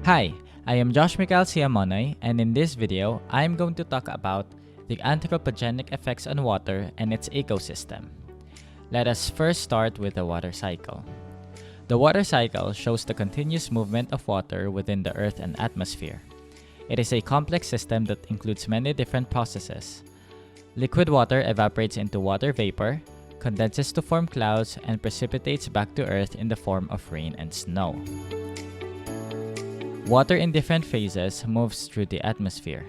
Hi, I am Mickylle Amonoy, and in this video, I am going to talk about the anthropogenic effects on water and its ecosystem. Let us first start with the water cycle. The water cycle shows the continuous movement of water within the Earth and atmosphere. It is a complex system that includes many different processes. Liquid water evaporates into water vapor, condenses to form clouds, and precipitates back to Earth in the form of rain and snow. Water in different phases moves through the atmosphere.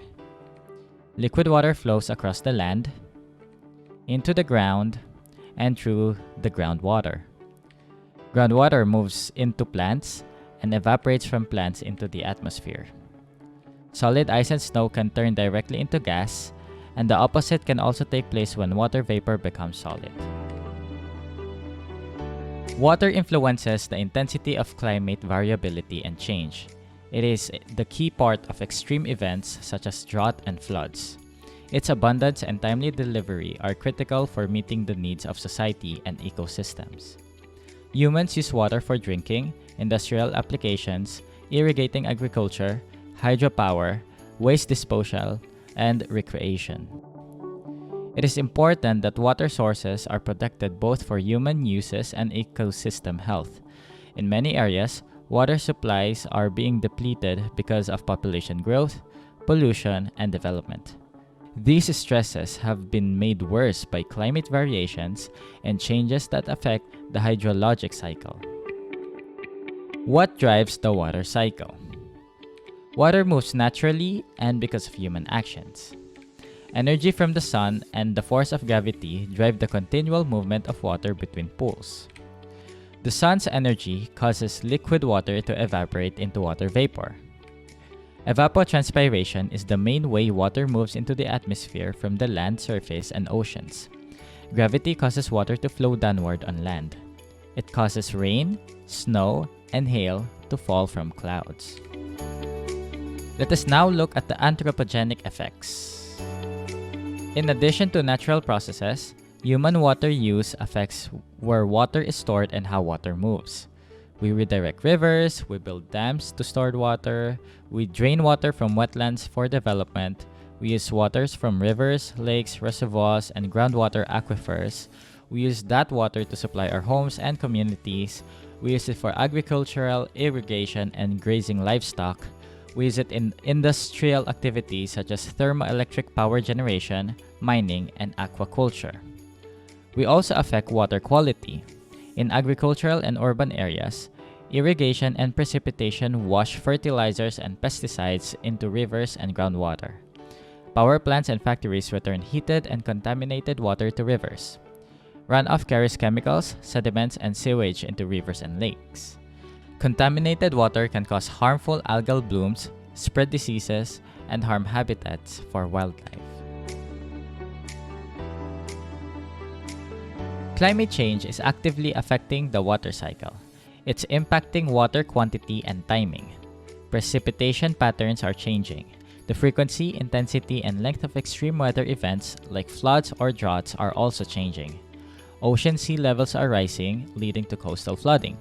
Liquid water flows across the land, into the ground, and through the groundwater. Groundwater moves into plants and evaporates from plants into the atmosphere. Solid ice and snow can turn directly into gas, and the opposite can also take place when water vapor becomes solid. Water influences the intensity of climate variability and change. It is the key part of extreme events such as drought and floods. Its abundance and timely delivery are critical for meeting the needs of society and ecosystems. Humans use water for drinking, industrial applications, irrigating agriculture, hydropower, waste disposal, and recreation. It is important that water sources are protected both for human uses and ecosystem health. In many areas, water supplies are being depleted because of population growth, pollution, and development. These stresses have been made worse by climate variations and changes that affect the hydrologic cycle. What drives the water cycle? Water moves naturally and because of human actions. Energy from the sun and the force of gravity drive the continual movement of water between pools. The sun's energy causes liquid water to evaporate into water vapor. Evapotranspiration is the main way water moves into the atmosphere from the land surface and oceans. Gravity causes water to flow downward on land. It causes rain, snow, and hail to fall from clouds. Let us now look at the anthropogenic effects. In addition to natural processes, human water use affects where water is stored and how water moves. We redirect rivers, we build dams to store water, we drain water from wetlands for development, we use waters from rivers, lakes, reservoirs, and groundwater aquifers. We use that water to supply our homes and communities. We use it for agricultural, irrigation, and grazing livestock. We use it in industrial activities such as thermoelectric power generation, mining, and aquaculture. We also affect water quality. In agricultural and urban areas, irrigation and precipitation wash fertilizers and pesticides into rivers and groundwater. Power plants and factories return heated and contaminated water to rivers. Runoff carries chemicals, sediments, and sewage into rivers and lakes. Contaminated water can cause harmful algal blooms, spread diseases, and harm habitats for wildlife. Climate change is actively affecting the water cycle. It's impacting water quantity and timing. Precipitation patterns are changing. The frequency, intensity, and length of extreme weather events like floods or droughts are also changing. Ocean sea levels are rising, leading to coastal flooding.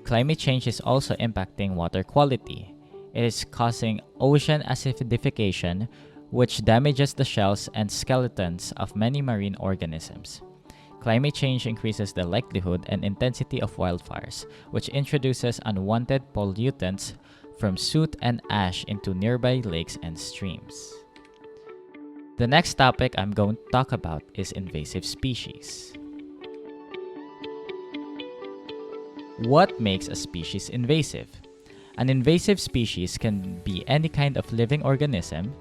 Climate change is also impacting water quality. It is causing ocean acidification, which damages the shells and skeletons of many marine organisms. Climate change increases the likelihood and intensity of wildfires, which introduces unwanted pollutants from soot and ash into nearby lakes and streams. The next topic I'm going to talk about is invasive species. What makes a species invasive? An invasive species can be any kind of living organism,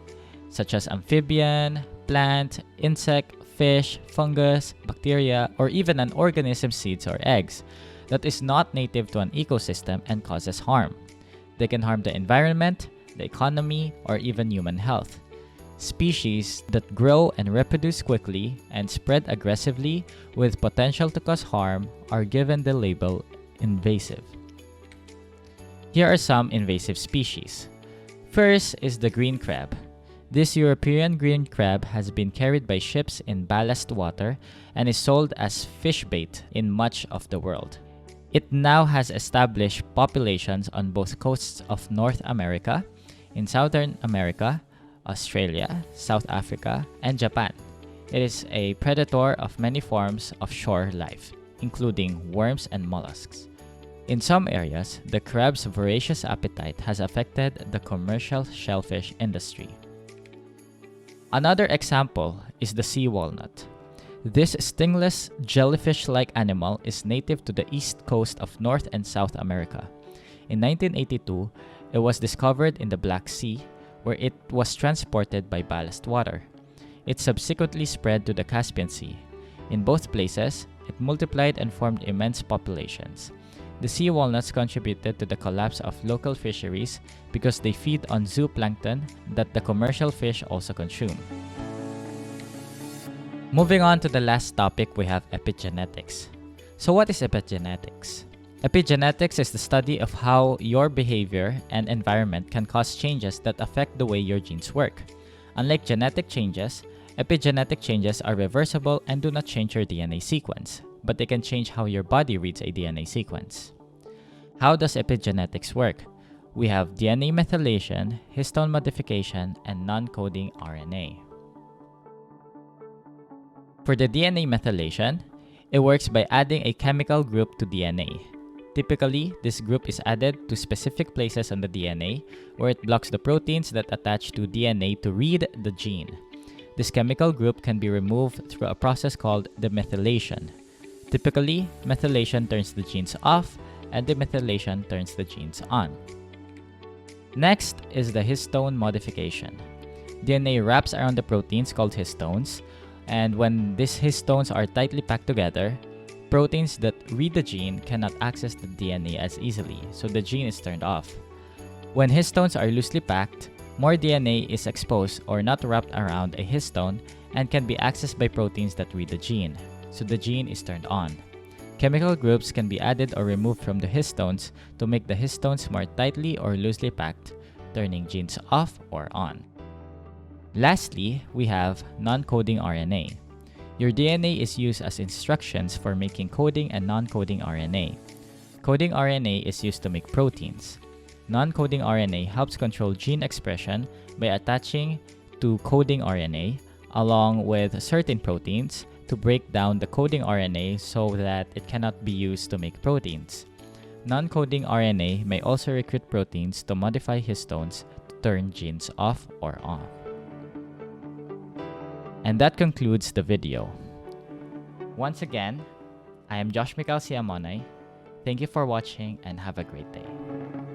such as amphibian, plant, insect, fish, fungus, bacteria, or even an organism's seeds or eggs that is not native to an ecosystem and causes harm. They can harm the environment, the economy, or even human health. Species that grow and reproduce quickly and spread aggressively with potential to cause harm are given the label invasive. Here are some invasive species. First is the green crab. This European green crab has been carried by ships in ballast water and is sold as fish bait in much of the world. It now has established populations on both coasts of North America, in Southern America, Australia, South Africa, and Japan. It is a predator of many forms of shore life, including worms and mollusks. In some areas, the crab's voracious appetite has affected the commercial shellfish industry. Another example is the sea walnut. This stingless, jellyfish-like animal is native to the east coast of North and South America. In 1982, it was discovered in the Black Sea, where it was transported by ballast water. It subsequently spread to the Caspian Sea. In both places, it multiplied and formed immense populations. The sea walnuts contributed to the collapse of local fisheries because they feed on zooplankton that the commercial fish also consume. Moving on to the last topic, we have epigenetics. So what is epigenetics? Epigenetics is the study of how your behavior and environment can cause changes that affect the way your genes work. Unlike genetic changes, epigenetic changes are reversible and do not change your DNA sequence, but they can change how your body reads a DNA sequence. How does epigenetics work? We have DNA methylation, histone modification, and non-coding RNA. For the DNA methylation, it works by adding a chemical group to DNA. Typically, this group is added to specific places on the DNA where it blocks the proteins that attach to DNA to read the gene. This chemical group can be removed through a process called demethylation. Typically, methylation turns the genes off and demethylation turns the genes on. Next is the histone modification. DNA wraps around the proteins called histones, and when these histones are tightly packed together, proteins that read the gene cannot access the DNA as easily, so the gene is turned off. When histones are loosely packed, more DNA is exposed or not wrapped around a histone and can be accessed by proteins that read the gene, so the gene is turned on. Chemical groups can be added or removed from the histones to make the histones more tightly or loosely packed, turning genes off or on. Lastly, we have non-coding RNA. Your DNA is used as instructions for making coding and non-coding RNA. Coding RNA is used to make proteins. Non-coding RNA helps control gene expression by attaching to coding RNA along with certain proteins to break down the coding RNA so that it cannot be used to make proteins. Non-coding RNA may also recruit proteins to modify histones to turn genes off or on. And that concludes the video. Once again, I am Mickylle Amonoy. Thank you for watching and have a great day.